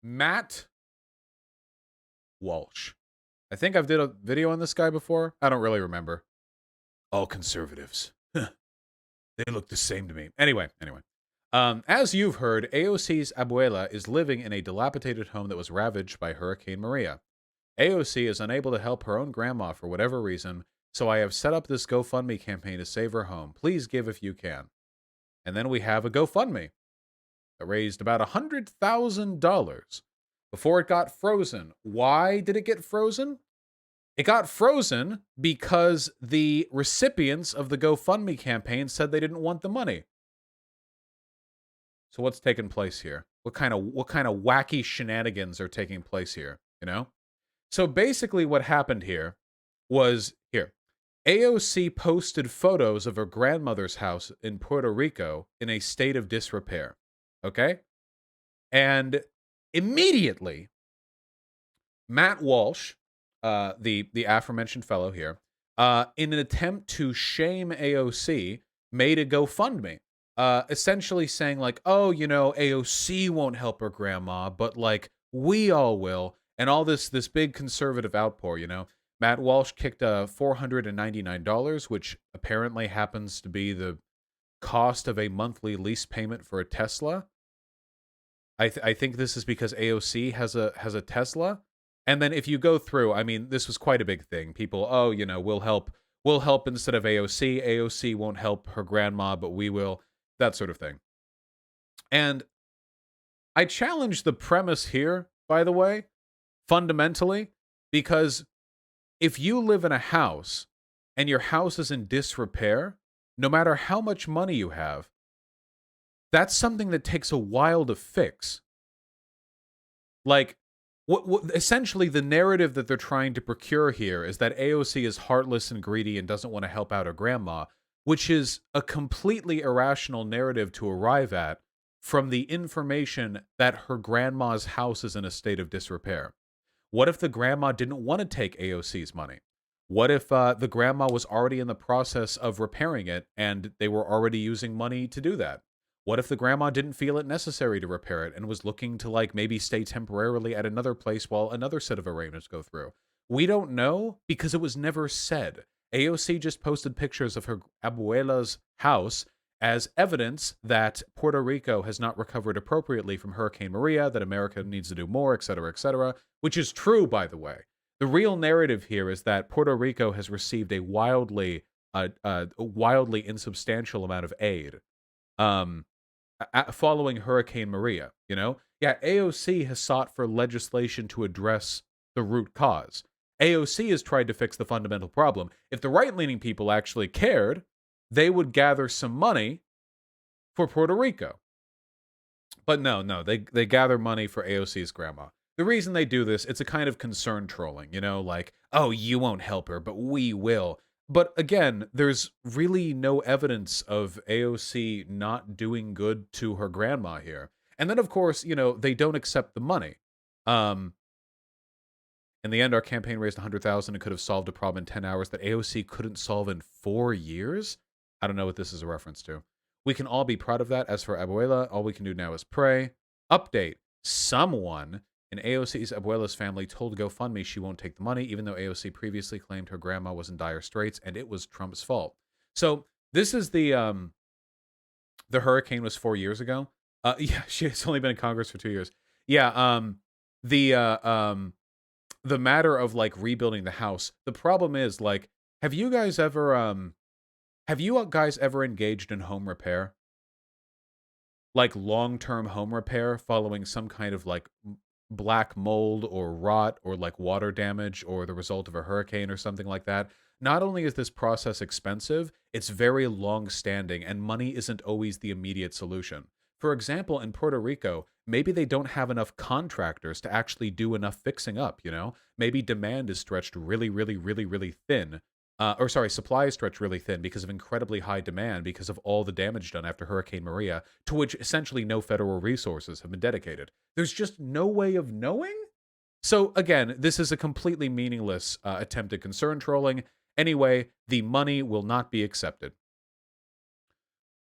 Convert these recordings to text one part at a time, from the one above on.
Matt Walsh. I think I've did a video on this guy before. I don't really remember. All conservatives. They look the same to me. Anyway. As you've heard, AOC's Abuela is living in a dilapidated home that was ravaged by Hurricane Maria. AOC is unable to help her own grandma for whatever reason, so I have set up this GoFundMe campaign to save her home. Please give if you can. And then we have a GoFundMe that raised about $100,000 before it got frozen. Why did it get frozen? It got frozen because the recipients of the GoFundMe campaign said they didn't want the money. So what's taking place here? What kind of wacky shenanigans are taking place here, you know? So basically what happened here was here. AOC posted photos of her grandmother's house in Puerto Rico in a state of disrepair. Okay? And immediately, Matt Walsh, the aforementioned fellow here, in an attempt to shame AOC, made a GoFundMe, essentially saying like, oh, you know, AOC won't help her grandma, but like we all will, and all this big conservative outpour, you know. Matt Walsh kicked $499, which apparently happens to be the cost of a monthly lease payment for a Tesla. I think this is because AOC has a Tesla. And then if you go through, I mean, this was quite a big thing. People, oh, you know, we'll help instead of AOC. AOC won't help her grandma, but we will. That sort of thing. And I challenge the premise here, by the way, fundamentally, because if you live in a house and your house is in disrepair, no matter how much money you have, that's something that takes a while to fix. Like, what essentially the narrative that they're trying to procure here is that AOC is heartless and greedy and doesn't want to help out her grandma, which is a completely irrational narrative to arrive at from the information that her grandma's house is in a state of disrepair. What if the grandma didn't want to take AOC's money? What if the grandma was already in the process of repairing it and they were already using money to do that? What if the grandma didn't feel it necessary to repair it and was looking to like maybe stay temporarily at another place while another set of arrangements go through? We don't know because it was never said. AOC just posted pictures of her Abuela's house as evidence that Puerto Rico has not recovered appropriately from Hurricane Maria, that America needs to do more, etc., which is true, by the way. The real narrative here is that Puerto Rico has received a wildly insubstantial amount of aid following Hurricane Maria, you know? Yeah, AOC has sought for legislation to address the root cause. AOC has tried to fix the fundamental problem. If the right-leaning people actually cared, they would gather some money for Puerto Rico. But no, they gather money for AOC's grandma. The reason they do this, it's a kind of concern trolling, you know, like, oh, you won't help her, but we will. But again, there's really no evidence of AOC not doing good to her grandma here. And then, of course, you know, they don't accept the money. In the end, our campaign raised $100,000 and could have solved a problem in 10 hours that AOC couldn't solve in 4 years. I don't know what this is a reference to. We can all be proud of that. As for Abuela, all we can do now is pray. Update. Someone in AOC's Abuela's family told GoFundMe she won't take the money, even though AOC previously claimed her grandma was in dire straits and it was Trump's fault. So this is the hurricane was 4 years ago. Yeah, she's only been in Congress for 2 years. Yeah, the matter of like rebuilding the house. The problem is like, have you guys ever engaged in home repair? Like long-term home repair following some kind of like black mold or rot or like water damage or the result of a hurricane or something like that. Not only is this process expensive, it's very long-standing and money isn't always the immediate solution. For example, in Puerto Rico, maybe they don't have enough contractors to actually do enough fixing up, you know? Maybe demand is stretched really, really, really, really thin. Supply is stretched really thin because of incredibly high demand because of all the damage done after Hurricane Maria, to which essentially no federal resources have been dedicated. There's just no way of knowing? So again, this is a completely meaningless attempt at concern trolling. Anyway, the money will not be accepted.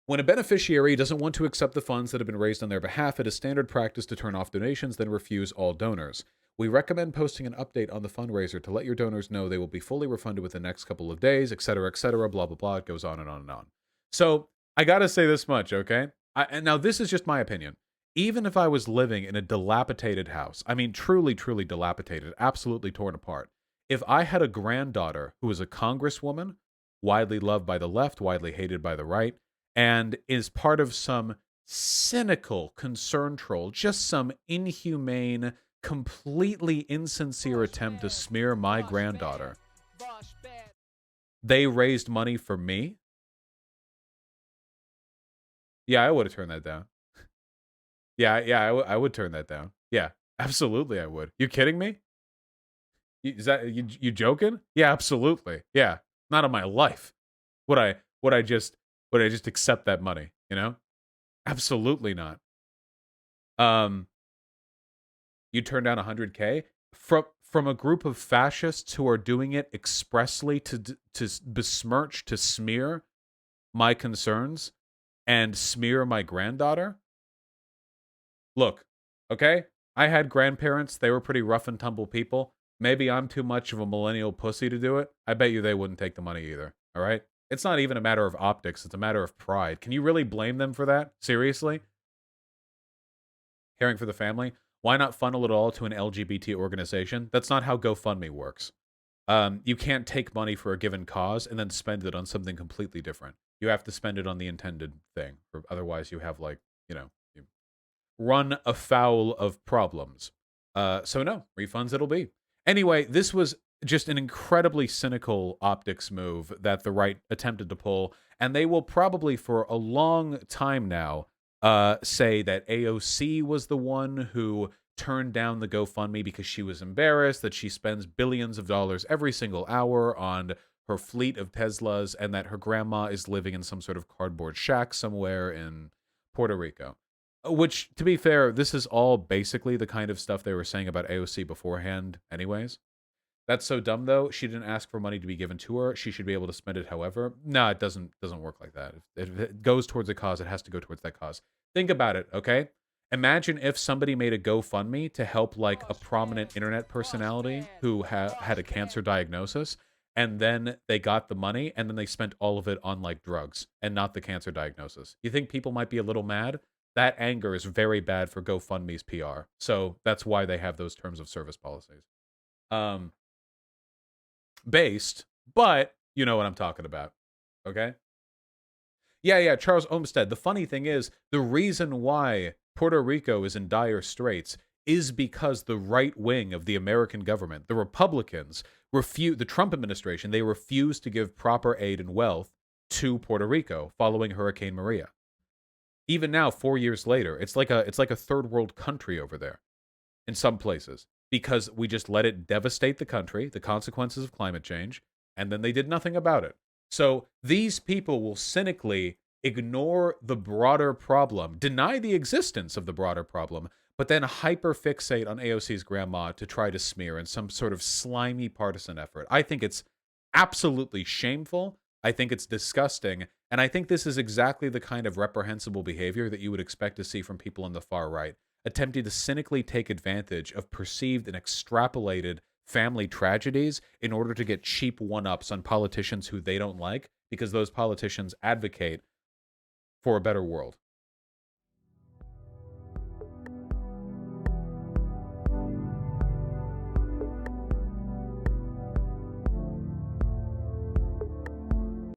When a beneficiary doesn't want to accept the funds that have been raised on their behalf, it is standard practice to turn off donations, then refuse all donors. We recommend posting an update on the fundraiser to let your donors know they will be fully refunded within the next couple of days, etc., blah, blah, blah. It goes on and on and on. So I got to say this much, okay? And now this is just my opinion. Even if I was living in a dilapidated house, I mean, truly, truly dilapidated, absolutely torn apart. If I had a granddaughter who was a congresswoman, widely loved by the left, widely hated by the right, and is part of some cynical concern troll, just some inhumane, completely insincere attempt to smear my granddaughter. They raised money for me. Yeah, I would have turned that down. I would turn that down. Yeah, absolutely I would. You kidding me? Is that you joking? Yeah, absolutely. Yeah, not on my life. Would I just accept that money, you know? Absolutely not. You turn down 100K from a group of fascists who are doing it expressly to besmirch, to smear my concerns and smear my granddaughter? Look, okay? I had grandparents. They were pretty rough and tumble people. Maybe I'm too much of a millennial pussy to do it. I bet you they wouldn't take the money either, all right? It's not even a matter of optics. It's a matter of pride. Can you really blame them for that? Seriously? Caring for the family? Why not funnel it all to an LGBT organization? That's not how GoFundMe works. You can't take money for a given cause and then spend it on something completely different. You have to spend it on the intended thing. Or otherwise, you have, like, you run afoul of problems. So no, refunds it'll be. Anyway, this was just an incredibly cynical optics move that the right attempted to pull, and they will probably for a long time now say that AOC was the one who turned down the GoFundMe because she was embarrassed that she spends billions of dollars every single hour on her fleet of Teslas and that her grandma is living in some sort of cardboard shack somewhere in Puerto Rico. Which, to be fair, this is all basically the kind of stuff they were saying about AOC beforehand anyways. That's so dumb, though. She didn't ask for money to be given to her. She should be able to spend it however. No, it doesn't work like that. If it goes towards a cause, it has to go towards that cause. Think about it, okay? Imagine if somebody made a GoFundMe to help, like, a prominent internet personality who had a cancer diagnosis, and then they got the money, and then they spent all of it on, like, drugs and not the cancer diagnosis. You think people might be a little mad? That anger is very bad for GoFundMe's PR. So that's why they have those terms of service policies. Based, but you know what I'm talking about. Okay? Yeah, Charles Olmsted. The funny thing is, the reason why Puerto Rico is in dire straits is because the right wing of the American government, the Republicans, the Trump administration, they refuse to give proper aid and wealth to Puerto Rico following Hurricane Maria. Even now, 4 years later, it's like a third world country over there in some places because we just let it devastate the country, the consequences of climate change, and then they did nothing about it. So these people will cynically ignore the broader problem, deny the existence of the broader problem, but then hyperfixate on AOC's grandma to try to smear in some sort of slimy partisan effort. I think it's absolutely shameful. I think it's disgusting. And I think this is exactly the kind of reprehensible behavior that you would expect to see from people on the far right, attempting to cynically take advantage of perceived and extrapolated family tragedies in order to get cheap one-ups on politicians who they don't like because those politicians advocate for a better world.